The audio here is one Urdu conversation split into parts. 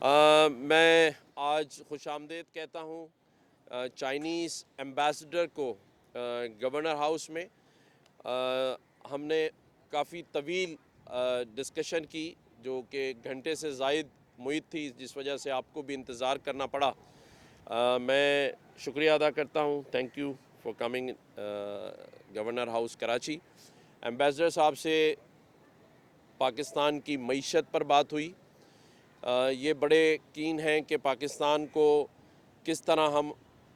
میں آج خوش آمدید کہتا ہوں چائنیز ایمبیسڈر کو گورنر ہاؤس میں۔ ہم نے کافی طویل ڈسکشن کی جو کہ گھنٹے سے زائد معید تھی، جس وجہ سے آپ کو بھی انتظار کرنا پڑا۔ میں شکریہ ادا کرتا ہوں، thank you for coming governor house Karachi. Ambassador صاحب سے پاکستان کی معیشت پر بات ہوئی۔ یہ بڑے کین ہیں کہ پاکستان کو کس طرح ہم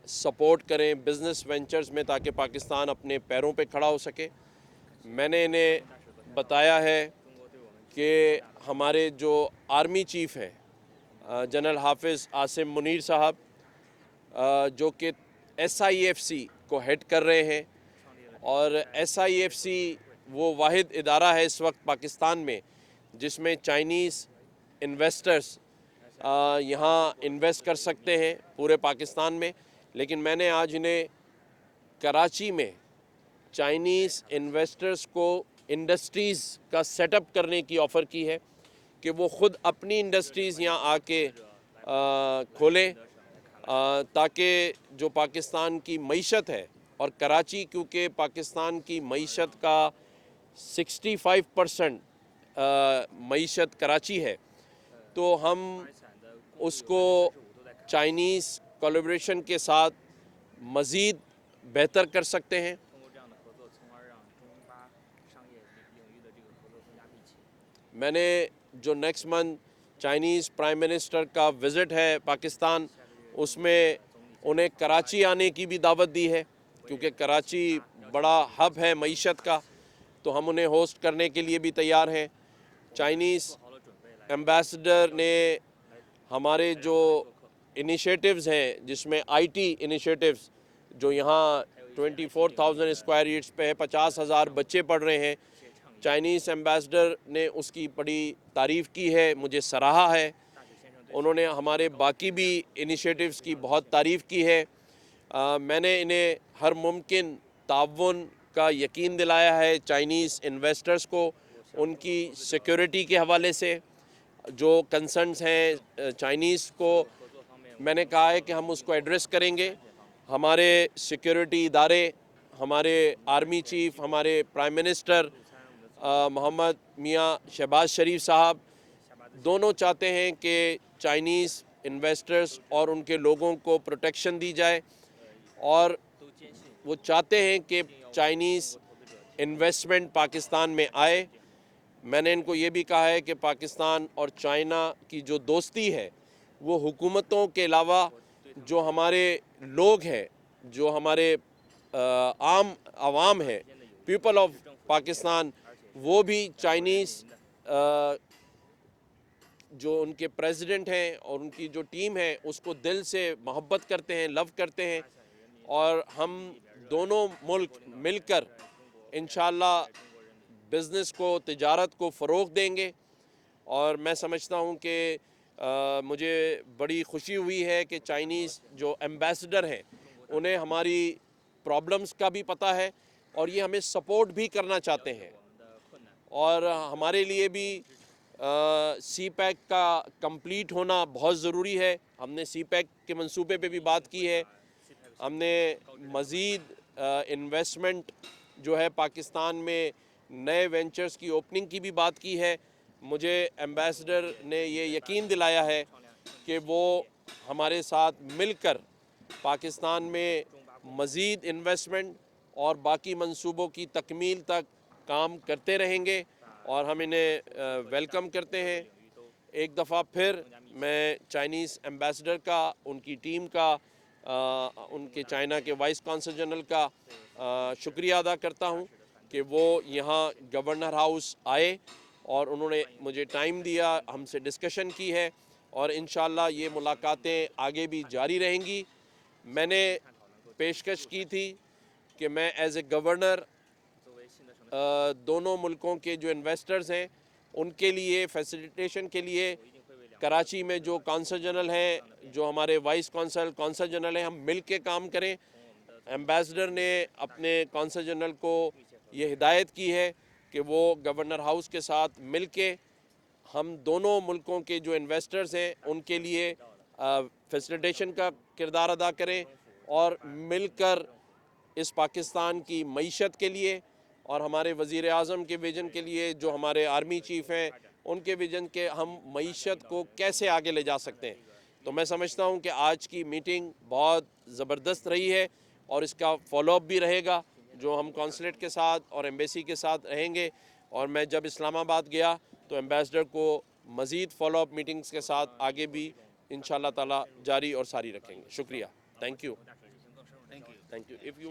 سپورٹ کریں بزنس وینچرز میں تاکہ پاکستان اپنے پیروں پہ کھڑا ہو سکے۔ میں نے انہیں بتایا ہے کہ ہمارے جو آرمی چیف ہیں جنرل حافظ عاصم منیر صاحب، جو کہ SIFC کو ہیڈ کر رہے ہیں، اور SIFC وہ واحد ادارہ ہے اس وقت پاکستان میں جس میں چائنیز انویسٹرز یہاں انویسٹ کر سکتے ہیں پورے پاکستان میں۔ لیکن میں نے آج انہیں کراچی میں چائنیز انویسٹرز کو انڈسٹریز کا سیٹ اپ کرنے کی آفر کی ہے کہ وہ خود اپنی انڈسٹریز یہاں آ کے کھولیں، تاکہ جو پاکستان کی معیشت ہے، اور کراچی کیونکہ پاکستان کی معیشت کا 65% معیشت کراچی ہے، تو ہم اس کو چائنیز کولیبریشن کے ساتھ مزید بہتر کر سکتے ہیں۔ میں نے جو next month Chinese prime minister کا وزٹ ہے پاکستان، اس میں انہیں کراچی آنے کی بھی دعوت دی ہے، کیونکہ کراچی بڑا ہب ہے معیشت کا، تو ہم انہیں ہوسٹ کرنے کے لیے بھی تیار ہیں۔ چائنیز ایمبیسڈر نے ہمارے جو انیشیٹوز ہیں، جس میں IT انیشیٹوز جو یہاں 24,000 اسکوائر یارڈز پہ ہے، 50,000 بچے پڑھ رہے ہیں، چائنیز ایمبیسڈر نے اس کی بڑی تعریف کی ہے، مجھے سراہا ہے۔ انہوں نے ہمارے باقی بھی انیشیٹوز کی بہت تعریف کی ہے۔ میں نے انہیں ہر ممکن تعاون کا یقین دلایا ہے چائنیز انویسٹرز کو، ان کی سیکیورٹی کے حوالے سے جو کنسرنز ہیں چائنیز کو، میں نے کہا ہے کہ ہم اس کو ایڈریس کریں گے۔ ہمارے سیکیورٹی ادارے، ہمارے آرمی چیف، ہمارے پرائم منسٹر محمد میاں شہباز شریف صاحب دونوں چاہتے ہیں کہ چائنیز انویسٹرز اور ان کے لوگوں کو پروٹیکشن دی جائے، اور وہ چاہتے ہیں کہ چائنیز انویسٹمنٹ پاکستان میں آئے۔ میں نے ان کو یہ بھی کہا ہے کہ پاکستان اور چائنا کی جو دوستی ہے وہ حکومتوں کے علاوہ جو ہمارے لوگ ہیں، جو ہمارے عام عوام ہے، پیپل آف پاکستان، وہ بھی چائنیز جو ان کے پریزیڈنٹ ہیں اور ان کی جو ٹیم ہے اس کو دل سے محبت کرتے ہیں، لو کرتے ہیں، اور ہم دونوں ملک مل کر انشاءاللہ بزنس کو، تجارت کو فروغ دیں گے۔ اور میں سمجھتا ہوں کہ مجھے بڑی خوشی ہوئی ہے کہ چائنیز جو ایمبیسڈر ہیں انہیں ہماری پرابلمز کا بھی پتہ ہے، اور یہ ہمیں سپورٹ بھی کرنا چاہتے ہیں، اور ہمارے لیے بھی CPEC کا کمپلیٹ ہونا بہت ضروری ہے۔ ہم نے CPEC کے منصوبے پہ بھی بات کی ہے، ہم نے مزید انویسٹمنٹ جو ہے پاکستان میں نئے وینچرز کی اوپننگ کی بھی بات کی ہے۔ مجھے ایمبیسڈر نے یہ یقین دلایا ہے کہ وہ ہمارے ساتھ مل کر پاکستان میں مزید انویسٹمنٹ اور باقی منصوبوں کی تکمیل تک کام کرتے رہیں گے، اور ہم انہیں ویلکم کرتے ہیں۔ ایک دفعہ پھر میں چائنیز ایمبیسڈر کا، ان کی ٹیم کا، ان کے چائنا کے وائس کانسل جنرل کا شکریہ ادا کرتا ہوں کہ وہ یہاں گورنر ہاؤس آئے اور انہوں نے مجھے ٹائم دیا، ہم سے ڈسکشن کی ہے، اور انشاءاللہ یہ ملاقاتیں آگے بھی جاری رہیں گی۔ میں نے پیشکش کی تھی کہ میں ایز اے گورنر دونوں ملکوں کے جو انویسٹرز ہیں ان کے لیے فیسیلیٹیشن کے لیے کراچی میں جو کانسل جنرل ہیں، جو ہمارے وائس کانسل جنرل ہیں، ہم مل کے کام کریں۔ ایمبیسڈر نے اپنے کانسل جنرل کو یہ ہدایت کی ہے کہ وہ گورنر ہاؤس کے ساتھ مل کے ہم دونوں ملکوں کے جو انویسٹرز ہیں ان کے لیے فیسیلیٹیشن کا کردار ادا کریں اور مل کر اس پاکستان کی معیشت کے لیے اور ہمارے وزیر اعظم کے ویژن کے لیے، جو ہمارے آرمی چیف ہیں ان کے ویژن کے، ہم معیشت کو کیسے آگے لے جا سکتے ہیں۔ تو میں سمجھتا ہوں کہ آج کی میٹنگ بہت زبردست رہی ہے اور اس کا فالو اپ بھی رہے گا، جو ہم کونسلیٹ کے ساتھ اور ایمبیسی کے ساتھ رہیں گے۔ اور میں جب اسلام آباد گیا تو ایمبیسڈر کو مزید فالو اپ میٹنگز کے ساتھ آگے بھی انشاءاللہ تعالی جاری اور ساری رکھیں گے۔ شکریہ، تھینک یو، تھینک یو۔